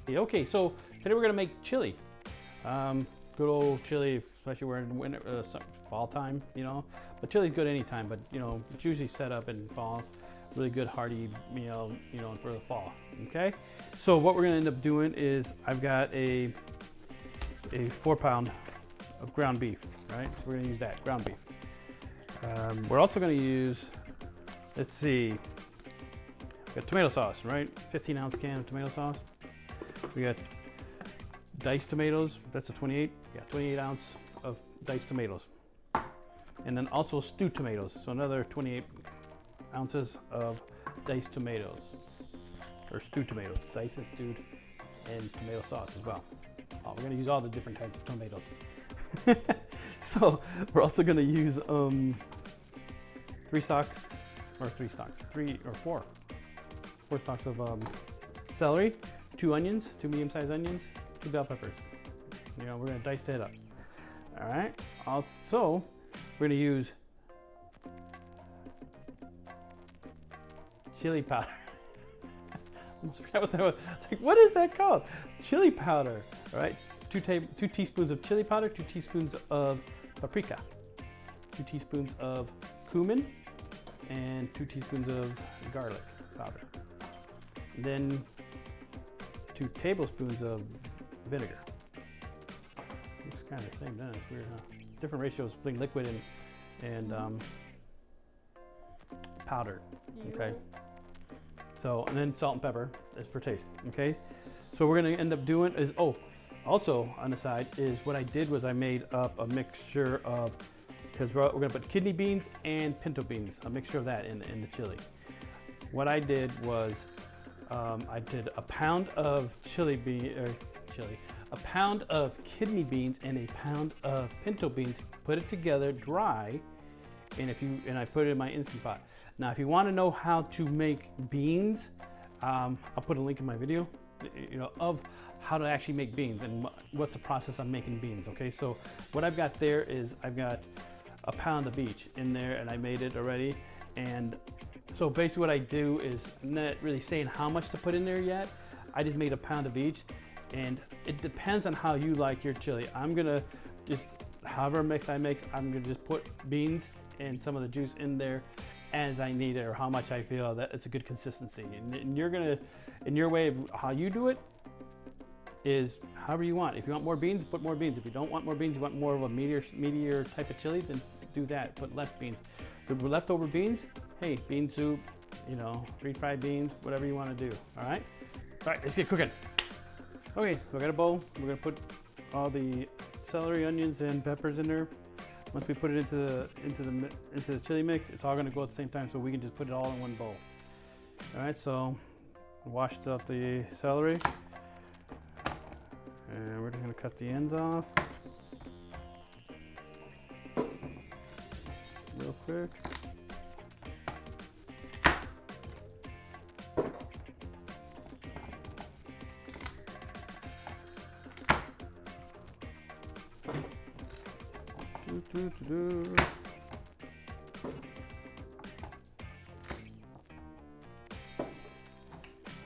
Okay, so today we're gonna make chili. Good old chili, especially we're in winter, fall time, you know. But chili's good anytime, but you know, it's usually set up in fall. Really good hearty meal, you know, for the fall. Okay, so what we're gonna end up doing is I've got a 4-pound of ground beef, right? So we're gonna use that ground beef. We're also gonna use, let's see, we got tomato sauce, right? 15-ounce can of tomato sauce. We got diced tomatoes. That's a 28. Yeah, 28 ounce of diced tomatoes. And then also stewed tomatoes. So another 28 ounces of diced tomatoes, or stewed tomatoes, diced and stewed, and tomato sauce as well. Oh, we're gonna use all the different types of tomatoes. So we're also gonna use 4 stalks of celery, 2 onions, 2 medium-sized onions, 2 bell peppers. You know, we're gonna dice that up. All right. Also, we're gonna use chili powder. I almost forgot what that was. Like, what is that called? Chili powder. All right. 2 teaspoons of chili powder, 2 teaspoons of paprika, 2 teaspoons of cumin, and 2 teaspoons of garlic powder. And then 2 tablespoons of vinegar. Looks kind of the same, doesn't it? It's weird, huh? Different ratios between liquid and powdered. Okay. So, and then salt and pepper is for taste. Okay. So we're gonna end up doing is also on the side is what I did was I made up a mixture of, because we're gonna put kidney beans and pinto beans, a mixture of that in the chili. What I did was I did a pound of a pound of kidney beans and a pound of pinto beans, put it together dry, and I put it in my Instant Pot. Now if you want to know how to make beans, I'll put a link in my video, you know, of how to actually make beans and what's the process on making beans. Okay, so what I've got there is I've got a pound of each in there, and I made it already. And so basically what I do is, I'm not really saying how much to put in there yet. I just made a pound of each, and it depends on how you like your chili. I'm gonna just, however mix I make, I'm gonna just put beans and some of the juice in there as I need it, or how much I feel that it's a good consistency. And you're gonna, in your way of how you do it, is however you want. If you want more beans, put more beans. If you don't want more beans, you want more of a meatier type of chili, then do that, put less beans. The leftover beans, hey, bean soup, you know, refried beans, whatever you want to do. All right, let's get cooking. Okay, so I got a bowl. We're gonna put all the celery, onions, and peppers in there. Once we put it into the chili mix, it's all gonna go at the same time, so we can just put it all in one bowl. All right, so washed out the celery, and we're just gonna cut the ends off real quick.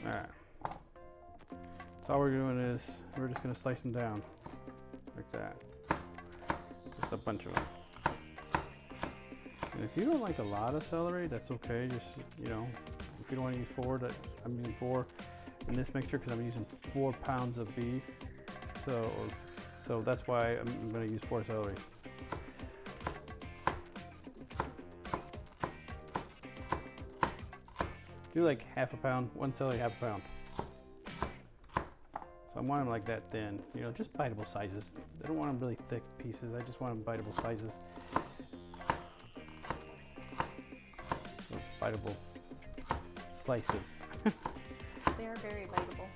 All right. So all we're doing is we're just gonna slice them down like that. Just a bunch of them. And if you don't like a lot of celery, that's okay. Just, you know, if you don't want to use 4, I'm using 4 in this mixture because I'm using 4 pounds of beef. So that's why I'm going to use 4 celery. Do like half a pound, 1 celery, half a pound. So I want them like that thin, you know, just biteable sizes. I don't want them really thick pieces. I just want them biteable sizes. Biteable slices. They are very biteable.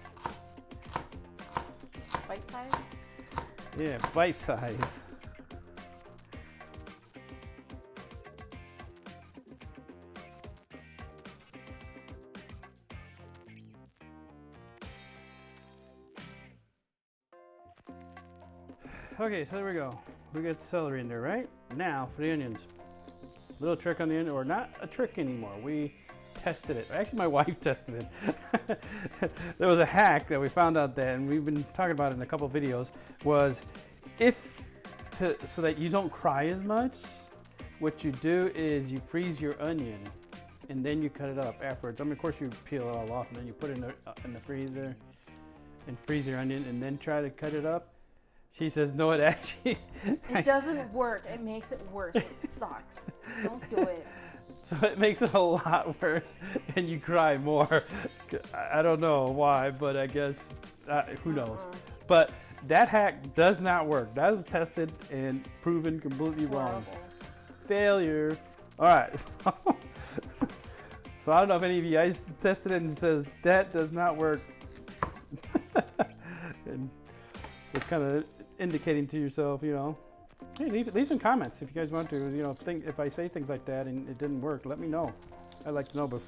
Bite size? Yeah, bite size. Okay, so there we go. We got the celery in there, right? Now for the onions. Little trick on the onion, or not a trick anymore. We tested it. Actually, my wife tested it. There was a hack that we found out that, and we've been talking about it in a couple videos, was so that you don't cry as much, what you do is you freeze your onion and then you cut it up afterwards. I mean, of course you peel it all off and then you put it in the freezer and freeze your onion and then try to cut it up. She says, no, it actually... It doesn't work. It makes it worse. It sucks. Don't do it. So it makes it a lot worse and you cry more. I don't know why, but I guess, who knows. But that hack does not work. That was tested and proven completely wrong. Failure. All right. So I don't know if any of you guys tested it and says that does not work. And it's kind of indicating to yourself, you know, hey, leave some comments if you guys want to, you know, if I say things like that and it didn't work, let me know. I'd like to know, but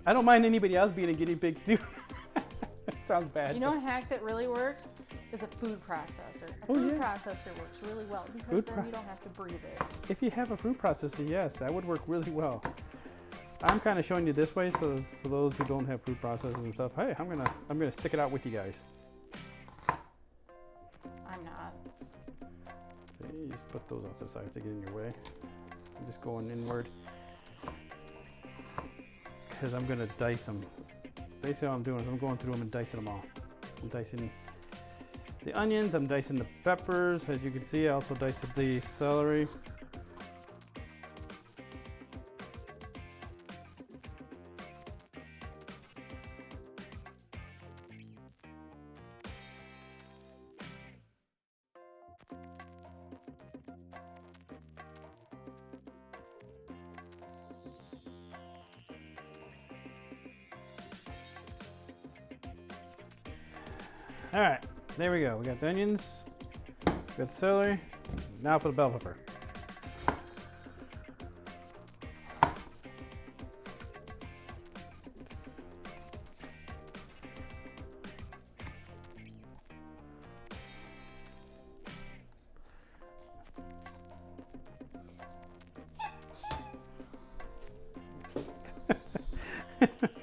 I don't mind anybody else being a guinea pig too. Sounds bad. You know a hack that really works is a food processor. A food processor works really well because then you don't have to breathe it. If you have a food processor, yes, that would work really well. I'm kind of showing you this way, so for those who don't have food processors and stuff, hey, I'm gonna stick it out with you guys. I'm not. See, you just put those off the side to get in your way. I'm just going inward because I'm gonna dice them. Basically, all I'm doing is I'm going through them and dicing them all. I'm dicing the onions. I'm dicing the peppers. As you can see, I also diced the celery. All right, there we go. We got the onions, we got the celery. Now for the bell pepper.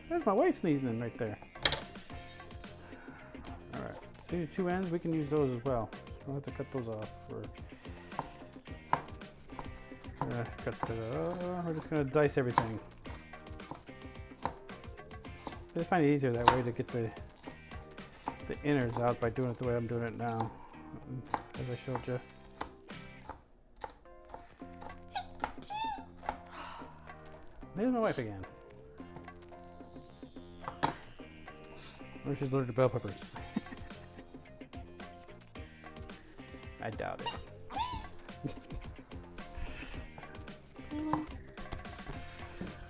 There's my wife sneezing right there. See the two ends, we can use those as well. We'll have to cut those off. We're just gonna dice everything. I just find it easier that way to get the innards out by doing it the way I'm doing it now, as I showed you. There's my wife again. Or she's allergic to bell peppers. I doubt it. All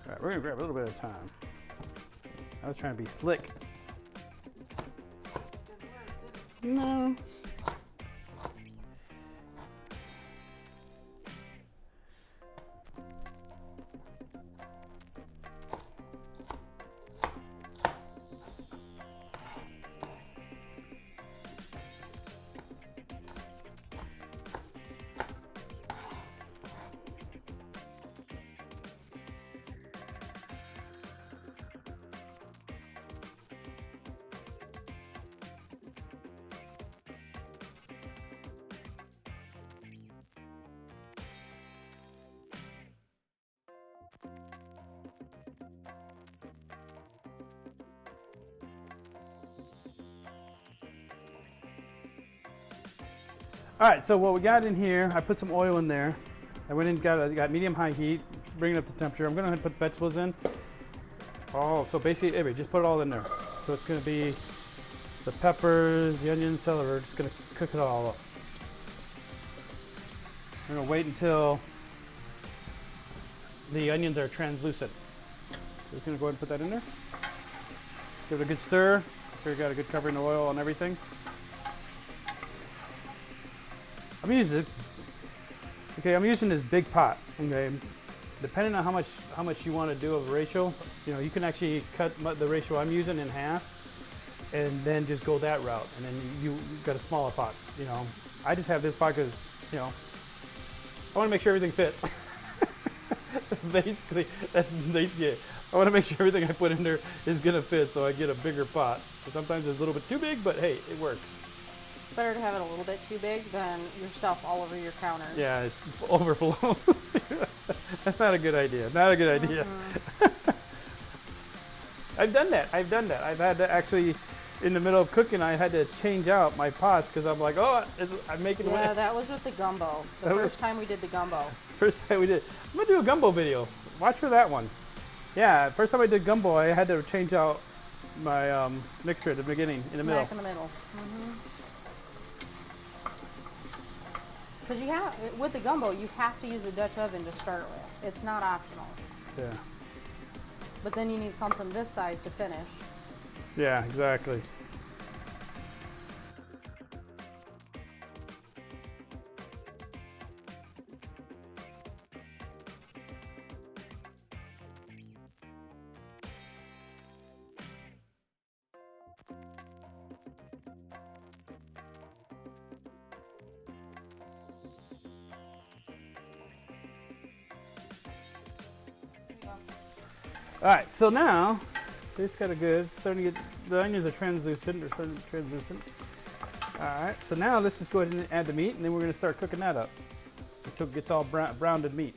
right, we're gonna grab a little bit of time. I was trying to be slick. No. All right, so what we got in here, I put some oil in there. I went in, got medium-high heat, bring it up to temperature. I'm gonna put the vegetables in. Oh, so basically, anyway, just put it all in there. So it's gonna be the peppers, the onions, celery. We're just gonna cook it all up. We're gonna wait until the onions are translucent. So just gonna go ahead and put that in there. Give it a good stir. Sure, you got a good covering of oil and everything. I'm using this big pot. Okay, depending on how much you want to do of a ratio, you know, you can actually cut the ratio I'm using in half, and then just go that route. And then you got a smaller pot. You know, I just have this pot because, you know, I want to make sure everything fits. Basically, that's basically it. I want to make sure everything I put in there is gonna fit, so I get a bigger pot. So sometimes it's a little bit too big, but hey, it works. It's better to have it a little bit too big than your stuff all over your counter. Yeah, it overflows. That's not a good idea. Not a good idea. I've done that. I've had to actually, in the middle of cooking, I had to change out my pots because I'm like, oh, I'm making it. Yeah, that was with the gumbo. The first time we did the gumbo. First time we did. I'm gonna do a gumbo video. Watch for that one. Yeah, first time I did gumbo, I had to change out my mixture at the beginning, in the middle. Smack in the middle. Because you have, with the gumbo, you have to use a Dutch oven to start with. It's not optional. Yeah. But then you need something this size to finish. Yeah, exactly. All right, so now it's kind of good. It's starting to get, the onions are translucent. They're starting to be translucent. All right, so now let's just go ahead and add the meat, and then we're going to start cooking that up until it gets all browned meat.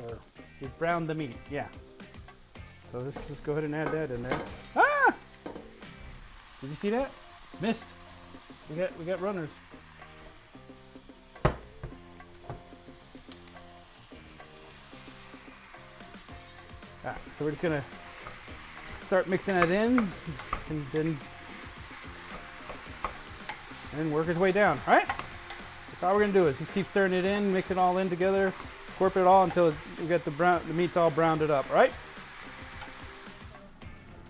Or we browned the meat, yeah. So let's just go ahead and add that in there. Ah! Did you see that? Missed. We got runners. Alright, so we're just gonna start mixing that in and then work its way down. Alright? That's all we're gonna do is just keep stirring it in, mix it all in together, incorporate it all until we get the meat's all browned up, right?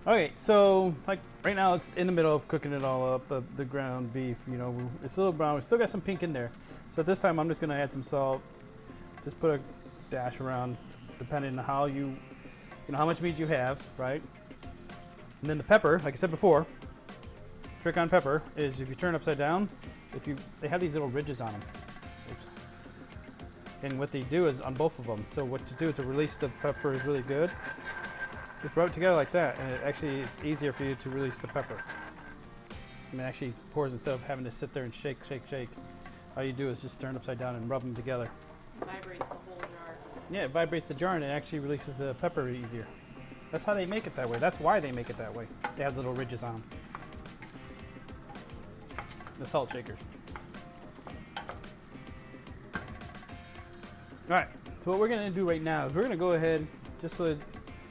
Okay, so like right now it's in the middle of cooking it all up, the ground beef, you know, it's a little brown. We still got some pink in there. So at this time I'm just gonna add some salt. Just put a dash around depending on how you know how much meat you have, right? And then the pepper, like I said before, trick on pepper is if you turn upside down, they have these little ridges on them. Oops. And what they do is on both of them. So what you do to release the pepper is really good. Just rub it together like that, and it's easier for you to release the pepper. And it actually pours instead of having to sit there and shake. All you do is just turn upside down and rub them together. It vibrates the whole jar. Yeah, it vibrates the jar and it actually releases the pepper easier. That's how they make it that way. That's why they make it that way. They have little ridges on them. The salt shakers. All right, so what we're gonna do right now is we're gonna go ahead, we're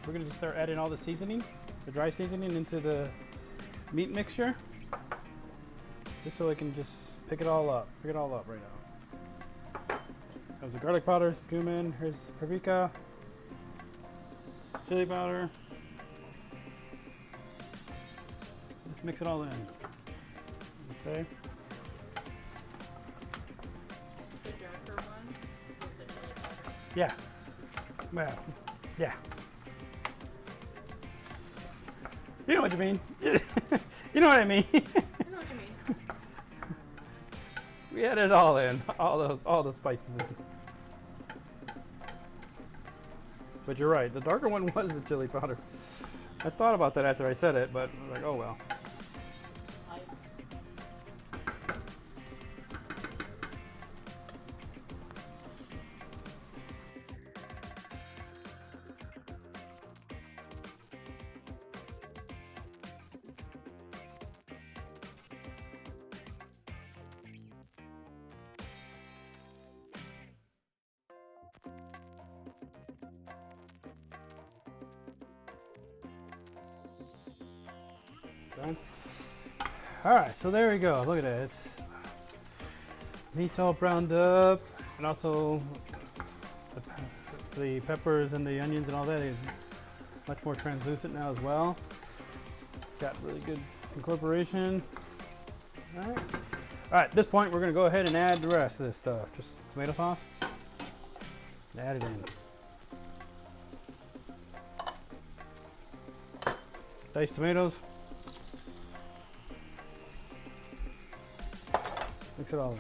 gonna just start adding all the seasoning, the dry seasoning into the meat mixture. Just so I can just pick it all up right now. There's the garlic powder, cumin, here's paprika, chili powder. Just mix it all in. Okay. The darker one with the chili powder. Yeah. Well, yeah. You know what you mean. You know what I mean. I know what you mean. We added it all in, all the spices in. But you're right, the darker one was the chili powder. I thought about that after I said it, but I was like, oh well. Done. All right, so there we go. Look at that. It's meat's all browned up, and also the peppers and the onions and all that is much more translucent now as well. It's got really good incorporation. All right. All right, at this point, we're going to go ahead and add the rest of this stuff. Just tomato sauce. Add it in. Diced tomatoes. Mix it all in.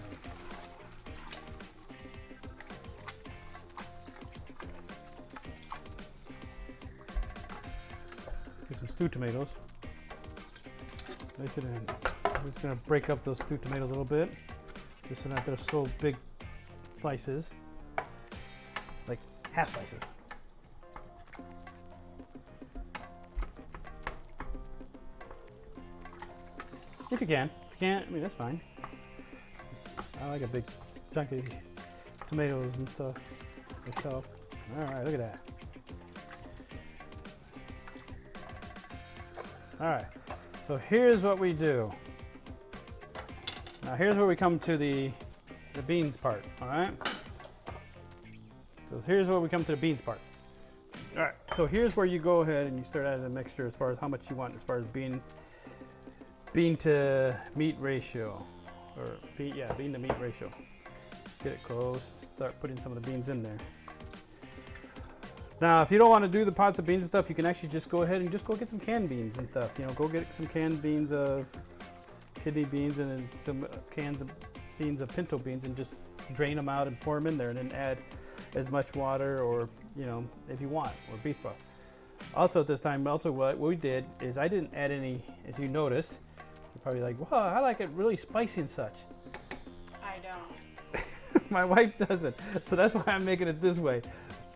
stewed tomatoes. Place it in. I'm just gonna break up those stewed tomatoes a little bit, just so that they're so big slices, like half slices. If you can. If you can't, I mean, that's fine. I like a big chunk of tomatoes and stuff myself. All right, look at that. All right, so here's what we do. Now here's where we come to the beans part, all right? So here's where we come to the beans part. All right, so here's where you go ahead and you start adding the mixture as far as how much you want as far as bean to meat ratio, or bean to meat ratio. Get it close, start putting some of the beans in there. Now, if you don't want to do the pots of beans and stuff, you can actually just go ahead and just go get some canned beans and stuff. You know, go get some canned beans of kidney beans and then some cans of beans of pinto beans and just drain them out and pour them in there and then add as much water or, you know, if you want, or beef broth. Also at this time, what we did is I didn't add any, if you noticed, you're probably like, wow, I like it really spicy and such. I don't. My wife doesn't, so that's why I'm making it this way.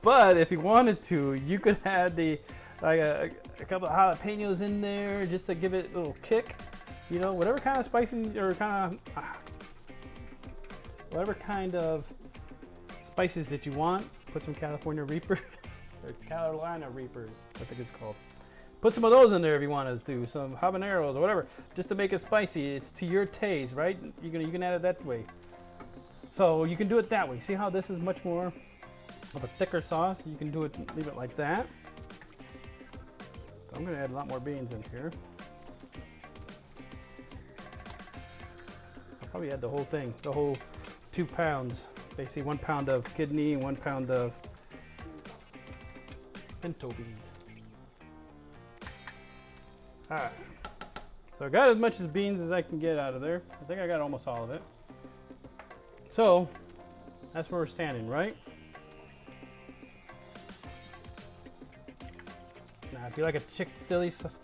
But if you wanted to, you could add a couple of jalapenos in there just to give it a little kick. You know, whatever kind of spicy or whatever kind of spices that you want. Put some California Reapers or Carolina Reapers, I think it's called. Put some of those in there if you wanted to. Some habaneros or whatever, just to make it spicy. It's to your taste, right? You can add it that way. So you can do it that way. See how this is much more of a thicker sauce? You can do it, leave it like that. So I'm going to add a lot more beans in here. I'll probably add the whole thing, the whole 2 pounds. Basically 1 pound of kidney and 1 pound of pinto beans. All right. So I got as much as beans as I can get out of there. I think I got almost all of it. So that's where we're standing, right? Now, if you like a chili sauce,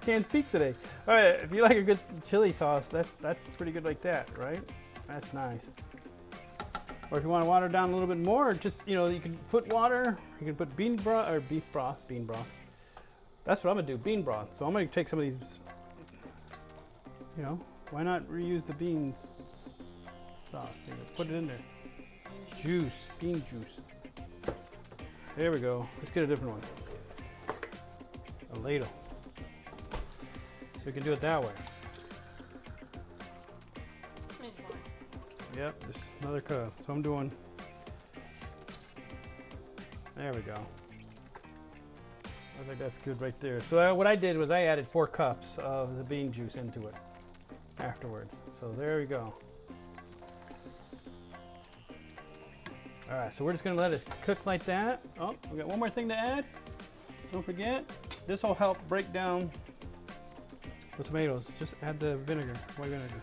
can't speak today. All right, if you like a good chili sauce, that's pretty good like that, right? That's nice. Or if you want to water down a little bit more, just, you know, you can put water, you can put bean broth or beef broth, bean broth. That's what I'm gonna do, bean broth. So I'm gonna take some of these, you know, why not reuse the beans sauce? Put it in there. Juice, bean juice. There we go. Let's get a different one. A ladle. So we can do it that way. Yep, just another cup. So I'm doing, there we go. I think that's good right there. So what I did was I added 4 cups of the bean juice into it afterwards. So there we go. All right, so we're just gonna let it cook like that. Oh, we got one more thing to add. Don't forget, this will help break down the tomatoes. Just add the vinegar, white vinegar.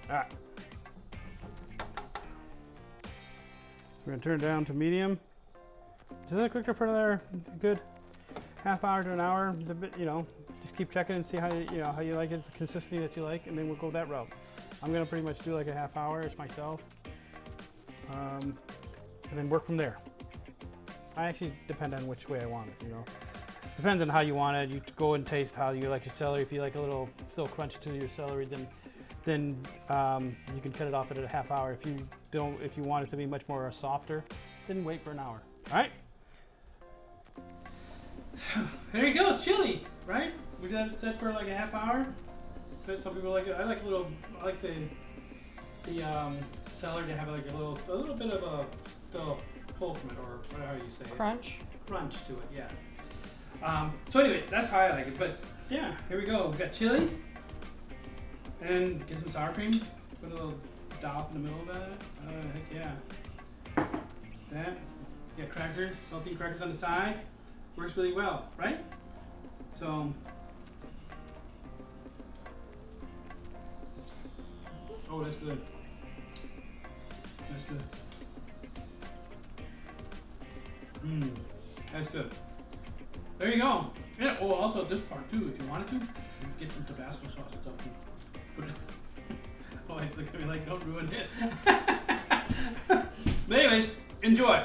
All right. We're gonna turn it down to medium. Just let it cook for another good half hour to an hour. You know, just keep checking and see how you like it, the consistency that you like, and then we'll go that route. I'm gonna pretty much do like a half hour myself, and then work from there. I actually depend on which way I want it. You know, depends on how you want it. You go and taste how you like your celery. If you like a little still crunch to your celery, then you can cut it off at a half hour. If you don't, if you want it to be much more softer, then wait for an hour. All right. There you go, chili, right? We did it set for like a half hour. Some people like it. I like the celery to have like a little bit of a pull from it, or whatever you say. Crunch to it, yeah. So anyway, that's how I like it. But yeah, here we go. We've got chili, and get some sour cream. Put a little dollop in the middle of that. Heck yeah. That. Get crackers, saltine crackers on the side. Works really well, right? So Oh, that's good. That's good. Mmm, that's good. There you go. Yeah. Oh, also this part too, if you wanted to, you can get some Tabasco sauce and stuff. Put it. Oh, it's looking at me like don't ruin it. But anyways, enjoy.